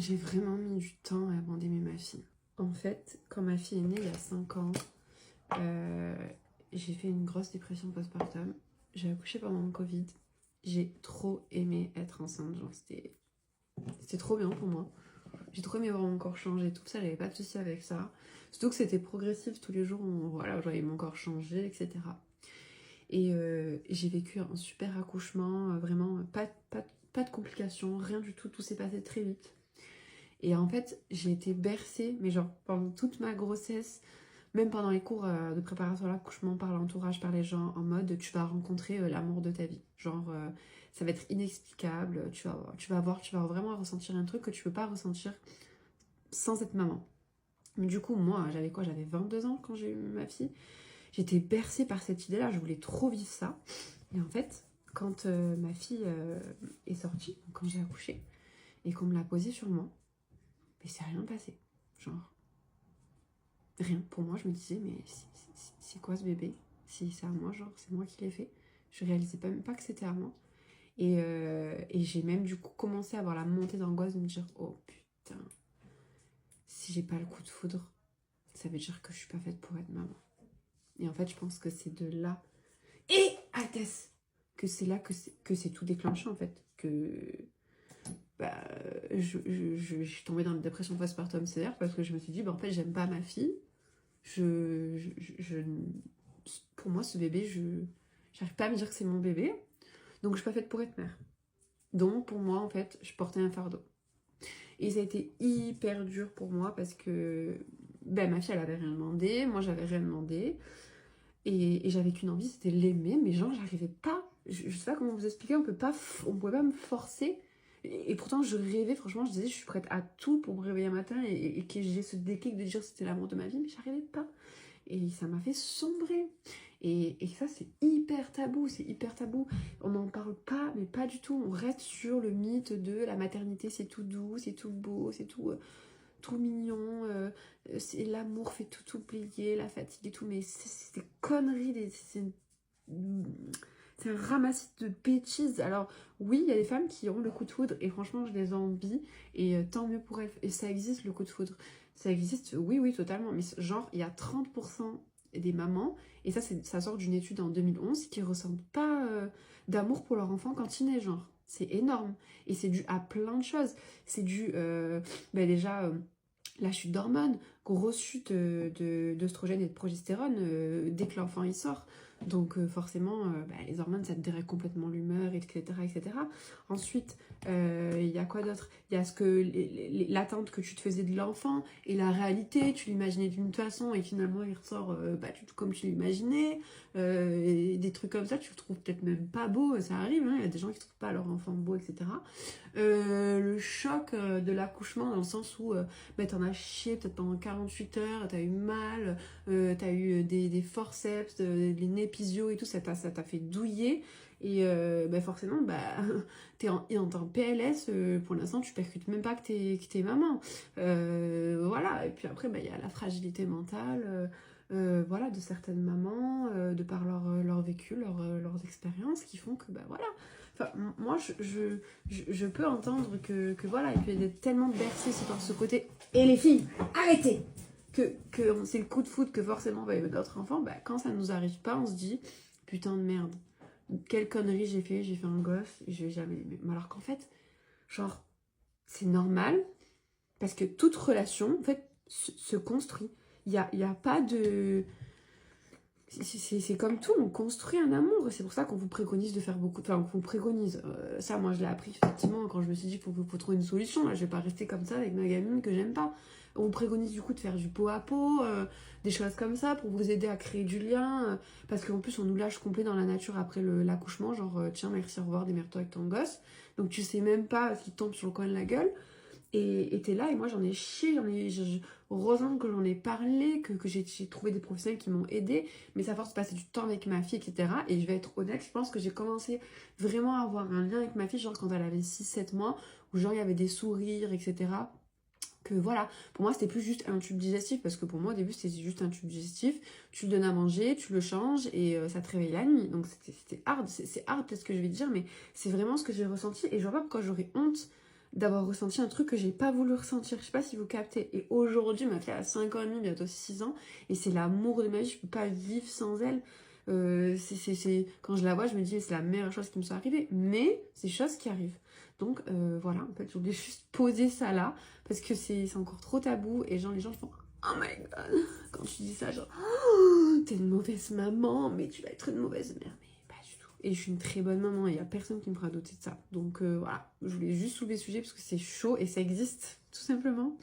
j'ai vraiment mis du temps à abandonner ma fille. En fait, quand ma fille est née il y a 5 ans, j'ai fait une grosse dépression postpartum. J'ai accouché pendant le Covid. J'ai trop aimé être enceinte. Genre, c'était trop bien pour moi. J'ai trop aimé voir mon corps changer, tout ça, j'avais pas de soucis avec ça. Surtout que c'était progressif, tous les jours, voilà, je voyais mon corps changer, etc. Et j'ai vécu un super accouchement, vraiment pas de complications, rien du tout, tout s'est passé très vite. Et en fait, j'ai été bercée, mais genre pendant toute ma grossesse, même pendant les cours de préparation à l'accouchement, par l'entourage, par les gens, en mode tu vas rencontrer l'amour de ta vie. Genre, ça va être inexplicable, tu vas vraiment ressentir un truc que tu peux pas ressentir sans être maman. Mais du coup, moi, j'avais quoi? J'avais 22 ans quand j'ai eu ma fille. J'étais bercée par cette idée-là, je voulais trop vivre ça. Et en fait, quand ma fille est sortie, quand j'ai accouché, et qu'on me l'a posée sur moi, mais c'est rien passé. Genre, rien. Pour moi, je me disais, mais c'est quoi ce bébé? Si c'est à moi, genre, c'est moi qui l'ai fait. Je réalisais même pas que c'était à moi. Et j'ai même du coup commencé à avoir la montée d'angoisse de me dire, oh putain, si j'ai pas le coup de foudre, ça veut dire que je suis pas faite pour être maman. Et en fait, je pense que c'est de là, et Altesse, que c'est là que c'est tout déclenché en fait. Que bah, je suis tombée dans une dépression postpartum sévère parce que je me suis dit, bah, en fait, j'aime pas ma fille. Pour moi, ce bébé, j'arrive pas à me dire que c'est mon bébé. Donc, je suis pas faite pour être mère. Donc, pour moi, en fait, je portais un fardeau. Et ça a été hyper dur pour moi parce que ben, ma fille, elle avait rien demandé. Moi, j'avais rien demandé. Et j'avais qu'une envie, c'était l'aimer. Mais genre, j'arrivais pas. Je sais pas comment vous expliquer. On pouvait pas me forcer. Et pourtant, je rêvais. Franchement, je disais, je suis prête à tout pour me réveiller un matin et que j'ai ce déclic de dire que c'était l'amour de ma vie. Mais j'arrivais pas. Et ça m'a fait sombrer. Et ça, c'est hyper tabou, c'est hyper tabou. On n'en parle pas, mais pas du tout. On reste sur le mythe de la maternité, c'est tout doux, c'est tout beau, c'est tout mignon. C'est l'amour fait tout oublier, la fatigue et tout. Mais c'est des conneries, c'est un ramassis de bêtises. Alors oui, il y a des femmes qui ont le coup de foudre et franchement, je les envie. Et tant mieux pour elles. Et ça existe, le coup de foudre. Ça existe, oui, oui, totalement. Mais genre, il y a 30% des mamans, et ça sort d'une étude en 2011, qui ressentent pas d'amour pour leur enfant quand il naît, genre. C'est énorme. Et c'est dû à plein de choses. C'est dû, déjà, la chute d'hormones, grosse chute d'œstrogène et de progestérone dès que l'enfant il sort. Donc forcément, les hormones, ça te dérègle complètement l'humeur, etc., etc. Ensuite, il y a quoi d'autre? Il y a l'attente que tu te faisais de l'enfant et la réalité, tu l'imaginais d'une façon et finalement il ressort comme tu l'imaginais. Des trucs comme ça, tu le trouves peut-être même pas beau, ça arrive, hein, il y a des gens qui trouvent pas leur enfant beau, etc. Le choc de l'accouchement dans le sens où t'en as chié peut-être pendant 48 heures, t'as eu mal, t'as eu des forceps, des épisio et tout, ça t'a fait douiller. Et forcément, t'es en PLS, pour l'instant, tu percutes même pas que t'es maman. Voilà, et puis après, il y a la fragilité mentale, voilà, de certaines mamans, de par leur vécu, leurs expériences, qui font que, voilà. Enfin, moi, je peux entendre que voilà, il peut être tellement bercé par ce côté. Et les filles, arrêtez! Que c'est le coup de foudre que forcément va y avoir d'autres enfants, quand ça nous arrive pas, on se dit putain de merde, quelle connerie j'ai fait un gosse et je vais jamais l'aimer. Alors qu'en fait, genre, c'est normal parce que toute relation, en fait, se construit. Il y a pas de... C'est comme tout, on construit un amour. C'est pour ça qu'on vous préconise de faire beaucoup... Enfin, qu'on vous préconise. Ça, moi, je l'ai appris, effectivement, quand je me suis dit, faut trouver une solution. Là, je vais pas rester comme ça avec ma gamine que j'aime pas. On préconise, du coup, de faire du pot à pot, des choses comme ça, pour vous aider à créer du lien. Parce qu'en plus, on nous lâche complet dans la nature après l'accouchement. Genre, tiens, merci, au revoir, démerde-toi avec ton gosse. Donc, tu sais même pas s'il tombe sur le coin de la gueule. Et t'es là, et moi j'en ai chié, heureusement que j'en ai parlé, que j'ai trouvé des professionnels qui m'ont aidé, mais ça force de passer du temps avec ma fille, etc. Et je vais être honnête, je pense que j'ai commencé vraiment à avoir un lien avec ma fille, genre quand elle avait 6-7 mois, où genre il y avait des sourires, etc. Que voilà, pour moi c'était plus juste un tube digestif, parce que pour moi au début c'était juste un tube digestif, tu le donnes à manger, tu le changes, et ça te réveille la nuit. Donc c'était hard, c'est hard peut-être ce que je vais te dire, mais c'est vraiment ce que j'ai ressenti, et je vois pas pourquoi j'aurais honte d'avoir ressenti un truc que j'ai pas voulu ressentir. Je sais pas si vous captez. Et aujourd'hui, ma fille a 5 ans et demi, bientôt 6 ans, et c'est l'amour de ma vie, je peux pas vivre sans elle. Quand je la vois, je me dis c'est la meilleure chose qui me soit arrivée. Mais c'est des choses qui arrivent. Donc voilà, en fait, je voulais juste poser ça là, parce que c'est encore trop tabou, et genre les gens font oh my god, quand tu dis ça, genre oh, t'es une mauvaise maman, mais tu vas être une mauvaise mère. Mais pas du tout. Et je suis une très bonne maman, et il y a personne qui me fera douter de ça. Donc voilà, je voulais juste soulever le sujet parce que c'est chaud et ça existe, tout simplement.